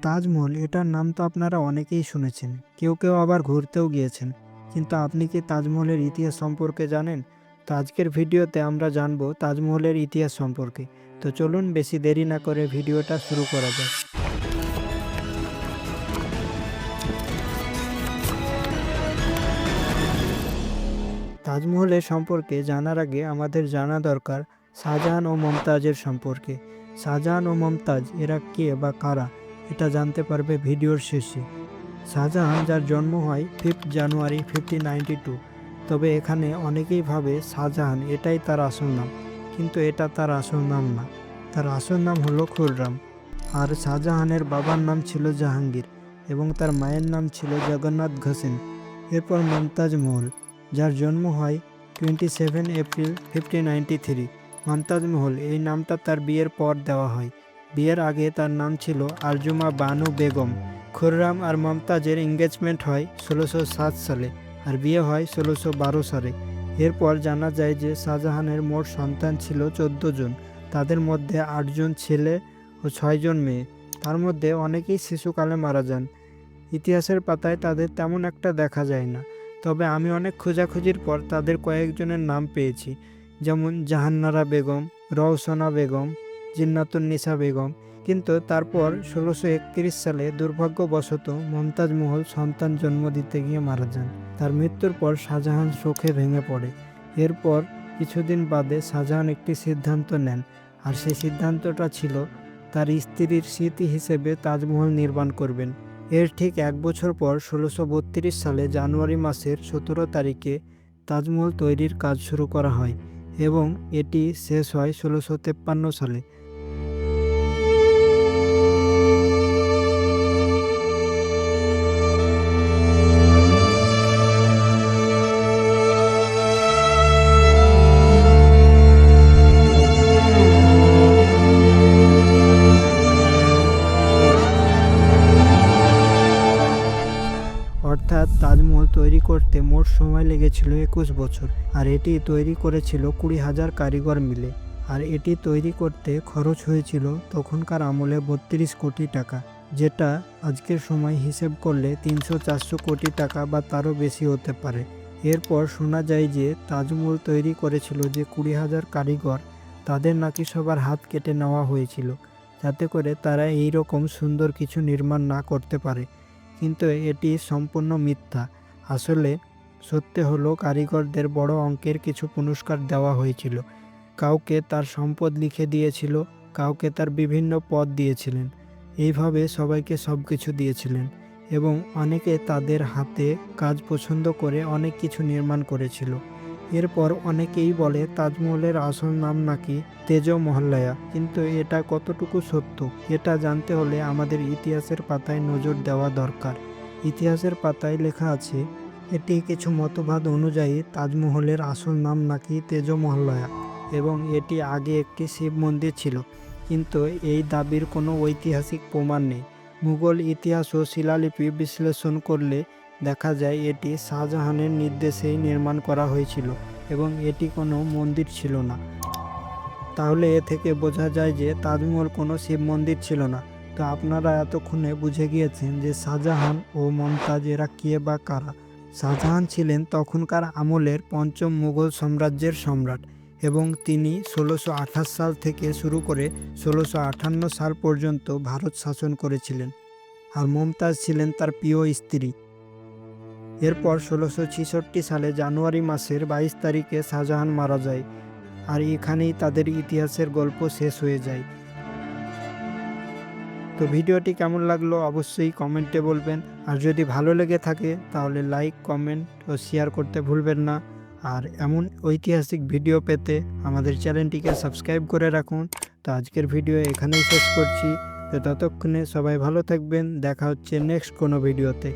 তাজমহল এটার নাম তো আপনারা অনেকেই শুনেছেন, কেউ কেউ আবার ঘুরতেও গিয়েছেন, কিন্তু আপনি কি তাজমহলের ইতিহাস সম্পর্কে জানেন? তো আজকের ভিডিওতে আমরা জানবো তাজমহলের ইতিহাস সম্পর্কে। তো চলুন বেশি দেরি না করে ভিডিওটা শুরু করা যাক। তাজমহলের সম্পর্কে জানার আগে আমাদের জানা দরকার শাহজাহান ও মমতাজের সম্পর্কে। শাহজাহান ও মমতাজ এরা কে বা কারা, এটা জানতে পারবে ভিডিওর শেষে। শাহজাহান, যার জন্ম হয় 5 জানুয়ারি 1592, তবে এখানে অনেকেই ভাবে শাহজাহান এটাই তার আসল নাম, কিন্তু এটা তার আসল নাম না। তার আসল নাম হলো খুররাম। আর শাহজাহানের বাবার নাম ছিল জাহাঙ্গীর এবং তার মায়ের নাম ছিল জগন্নাথ ঘোষেন। এরপর মমতাজ মহল, যার জন্ম হয় 27 এপ্রিল 1593। মমতাজ মহল এই নামটা তার বিয়ের পর দেওয়া হয়। বিয়ের আগে তার নাম ছিল আরজুমা বানু বেগম। খুররাম আর মমতাজের এঙ্গেজমেন্ট হয় 1607 সালে আর বিয়ে হয় 1612 সালে। এরপর জানা যায় যে শাহজাহানের মোট সন্তান ছিল 14 জন, তাদের মধ্যে 8 জন ছেলে ও 6 জন মেয়ে। তার মধ্যে অনেকেই শিশুকালে মারা যান। ইতিহাসের পাতায় তাদের তেমন একটা দেখা যায় না, তবে আমি অনেক খোঁজাখুঁজির পর তাদের কয়েকজনের নাম পেয়েছি, যেমন জাহানারা বেগম, রওশনা বেগম, জিন্নাতুন্নিসা বেগম। কিন্তু তারপর 1631 সালে দুর্ভাগ্যবশত মমতাজ মহল সন্তান জন্ম দিতে গিয়ে মারা যান। তার মৃত্যুর পর শাহজাহান শোকে ভেঙে পড়ে। এরপর কিছুদিন বাদে শাহজাহান একটি সিদ্ধান্ত নেন, আর সেই সিদ্ধান্তটা ছিল তার স্ত্রীর স্মৃতি হিসেবে তাজমহল নির্মাণ করবেন। এর ঠিক 1 বছর পর 1632 সালে জানুয়ারি মাসের 17 তারিখে তাজমহল তৈরির কাজ শুরু করা হয় এবং এটি শেষ হয় 1653 সালে। অর্থাৎ তাজমহল তৈরি করতে মোট সময় লেগেছিল 21 বছর, আর এটি তৈরি করেছিল 20,000 কারিগর মিলে। আর এটি তৈরি করতে খরচ হয়েছিল তখনকার আমলে 32 কোটি টাকা, যেটা আজকের সময় হিসেব করলে 300-400 কোটি টাকা বা তারও বেশি হতে পারে। এরপর শোনা যায় যে তাজমহল তৈরি করেছিল যে 20,000 কারিগর, তাদের নাকি সবার হাত কেটে নেওয়া হয়েছিল, যাতে করে তারা এই রকম সুন্দর কিছু নির্মাণ না করতে পারে। কিন্তু এটি সম্পূর্ণ মিথ্যা। আসলে সত্যি হলো কারিগরদের বড় অঙ্কের কিছু পুরস্কার দেওয়া হয়েছিল। কাউকে তার সম্পদ লিখে দিয়েছিল, কাউকে তার বিভিন্ন পদ দিয়েছিলেন। এইভাবে সবাইকে সব কিছু দিয়েছিলেন এবং অনেকে তাদের হাতে কাজ পছন্দ করে অনেক কিছু নির্মাণ করেছিল। এরপর অনেকেই বলে তাজমহলের আসল নাম নাকি তেজ মহল্লায়া, কিন্তু এটা কতটুকু সত্য এটা জানতে হলে আমাদের ইতিহাসের পাতায় নজর দেওয়া দরকার। ইতিহাসের পাতায় লেখা আছে, এটি কিছু মতবাদ অনুযায়ী তাজমহলের আসল নাম নাকি তেজ মহল্লায়া এবং এটি আগে একটি শিব মন্দির ছিল, কিন্তু এই দাবির কোনো ঐতিহাসিক প্রমাণ নেই। মুঘল ইতিহাস ও শিলালিপি বিশ্লেষণ করলে দেখা যায় এটি শাহজাহানের নির্দেশেই নির্মাণ করা হয়েছিল এবং এটি কোনো মন্দির ছিল না। তাহলে এ থেকে বোঝা যায় যে তাজমহল কোনো শিব মন্দির ছিল না। তো আপনারা এতক্ষণে বুঝে গিয়েছেন যে শাহজাহান ও মমতাজ এরা কে বা কারা। শাহজাহান ছিলেন তখনকার আমলের পঞ্চম মুঘল সাম্রাজ্যের সম্রাট এবং তিনি 1628 সাল থেকে শুরু করে 1658 সাল পর্যন্ত ভারত শাসন করেছিলেন। আর মমতাজ ছিলেন তার প্রিয় স্ত্রী। এরপর 1666 সালে জানুয়ারি মাসের 22 তারিখে শাহজাহান মারা যায়, আর এখানেই তাদের ইতিহাসের গল্প শেষ হয়ে যায়। তো ভিডিওটি কেমন লাগলো অবশ্যই কমেন্টে বলবেন, আর যদি ভালো লেগে থাকে তাহলে লাইক, কমেন্ট ও শেয়ার করতে ভুলবেন না। আর এমন ঐতিহাসিক ভিডিও পেতে আমাদের চ্যানেলটিকে সাবস্ক্রাইব করে রাখুন। তো আজকের ভিডিও এখানেই শেষ করছি। তো ততক্ষণে সবাই ভালো থাকবেন, দেখা হচ্ছে নেক্সট কোনো ভিডিওতে।